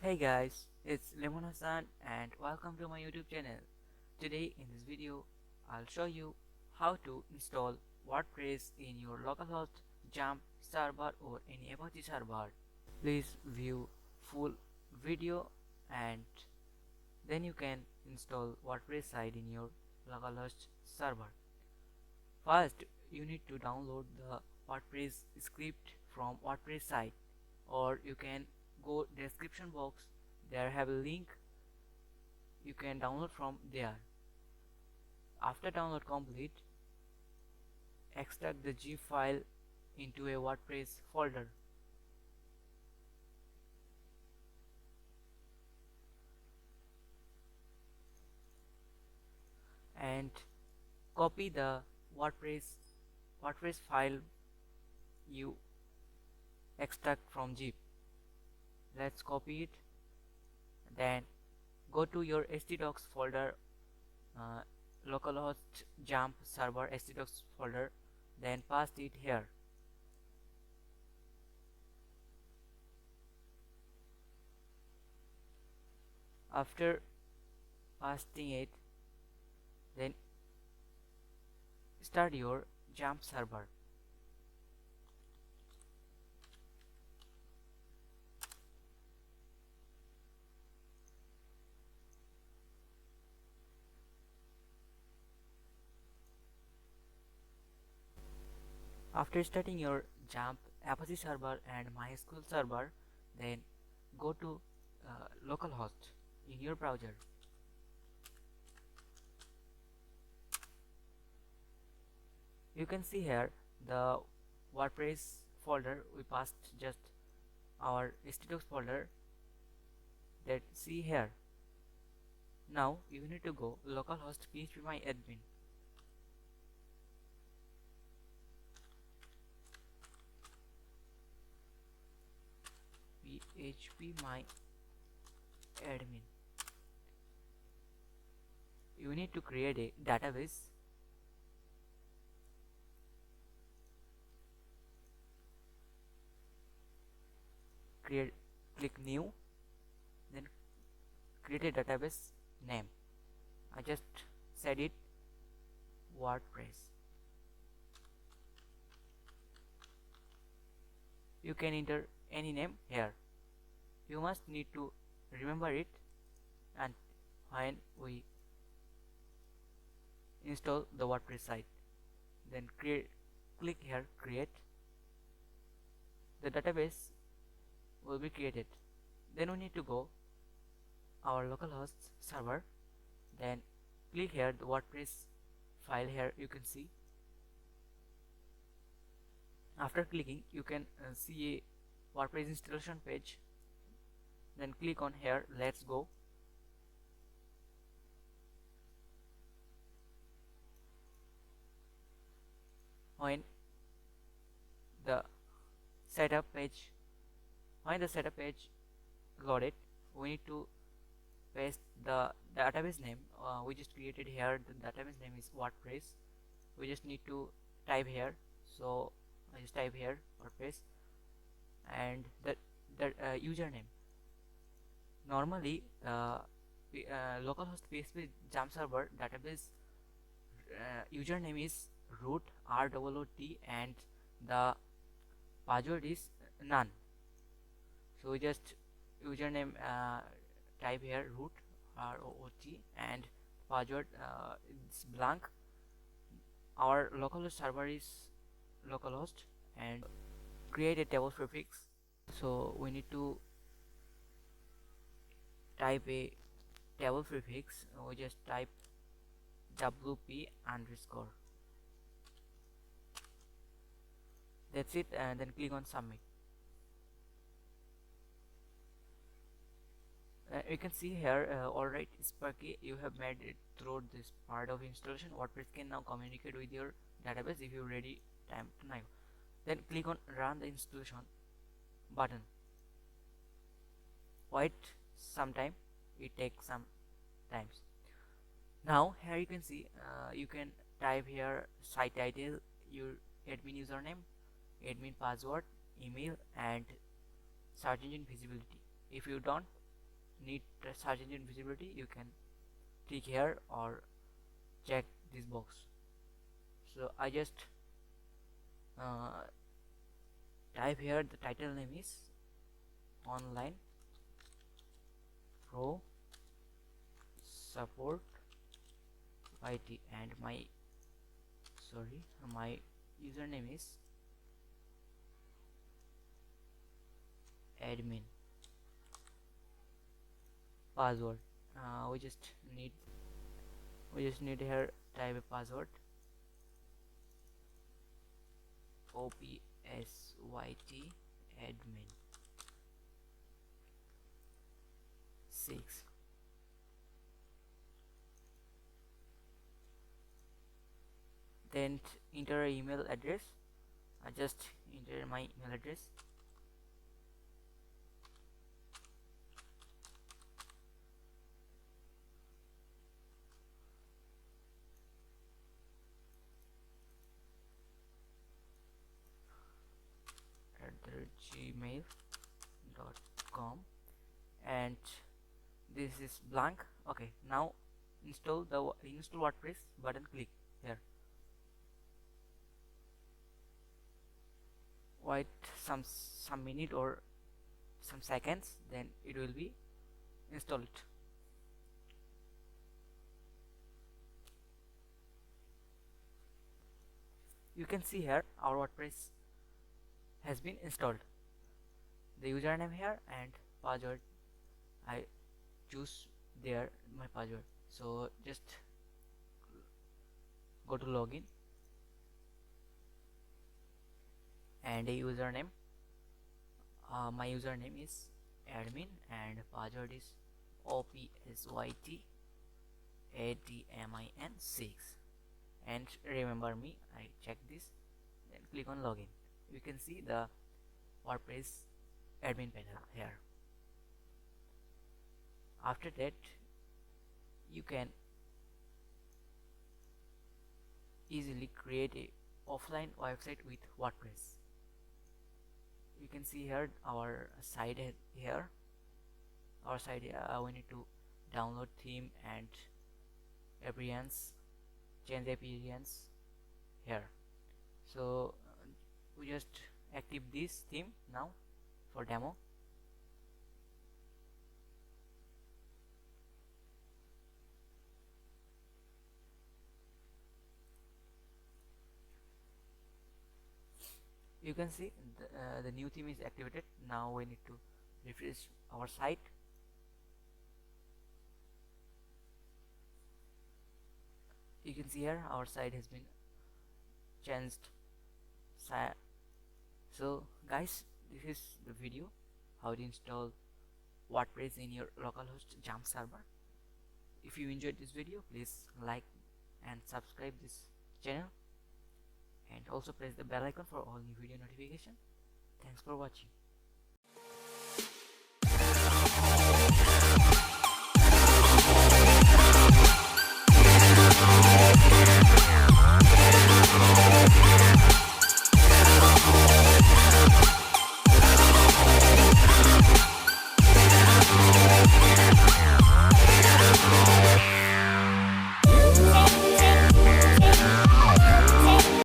Hey guys, it's Limon Hasan and welcome to my YouTube channel. Today in this video, I'll show you how to install WordPress in your localhost, XAMPP server or any OPSYT server. Please view full video and then you can install WordPress site in your localhost server. First, you need to download the WordPress script from WordPress site, or you can go description box. There have a link you can download from there. After download complete, extract the zip file into a WordPress folder and copy the WordPress file you extract from zip. Let's copy it. Then go to your htdocs folder, uh, localhost XAMPP server htdocs folder, then paste it here. After pasting it, then start your XAMPP server. After starting your XAMPP Apache server and MySQL server, then go to localhost in your browser. You can see here the WordPress folder we passed, just our htdocs folder, that see here. Now you need to go localhost phpMyAdmin. phpMyAdmin. You need to create a database. Click new, then create a database name. I just said it, WordPress. You can enter any name here. You must need to remember it, and when we install the WordPress site, then click here, create. The database will be created. Then we need to go our localhost server, then click here the WordPress file. Here you can see. After clicking, you can see a WordPress installation page. Then click on here, let's go. When the setup page loaded, we need to paste the database name we just created here. The database name is WordPress. We just need to type here, so I just type here WordPress and the username. Normally localhost PHP XAMPP server database username is root, ROOT, and the password is none. So we just username type here root, ROOT, and password is blank. Our localhost server is localhost, and create a table prefix. So we need to type a table prefix. We just type WP underscore. That's it, and then click on submit. You can see here, alright Sparky, you have made it through this part of installation. WordPress can now communicate with your database if you're ready time to now. Then click on run the installation button. Wait some time, it takes some times. Now here you can see, you can type here site title, your admin username, admin password, email, and search engine visibility. If you don't need search engine visibility, you can click here or check this box. So I just uh, type here, the title name is online pro support IT, and my username is admin. Password, uh, we just need here, type a password, OPSYT admin 6. Then enter a email address. I just enter my email address. At the gmail.com, and this is blank. Okay, now install WordPress button. Click here. Wait some minute or some seconds, then it will be installed. You can see here our WordPress has been installed. The username here and password, I choose there my password. So just go to login and a username. My username is admin and password is OPSYT ADMIN 6. And remember me, I check this, then click on login. You can see the WordPress admin panel here. After that, you can easily create a offline website with WordPress. You can see here our site here. Our site, we need to download theme and appearance, change the appearance here. So we just active this theme now for demo. You can see the new theme is activated. Now we need to refresh our site. You can see here our site has been changed. So guys, this is the video how to install WordPress in your localhost XAMPP server. If you enjoyed this video, please like and subscribe this channel, and also press the bell icon for all new video notification. Thanks for watching.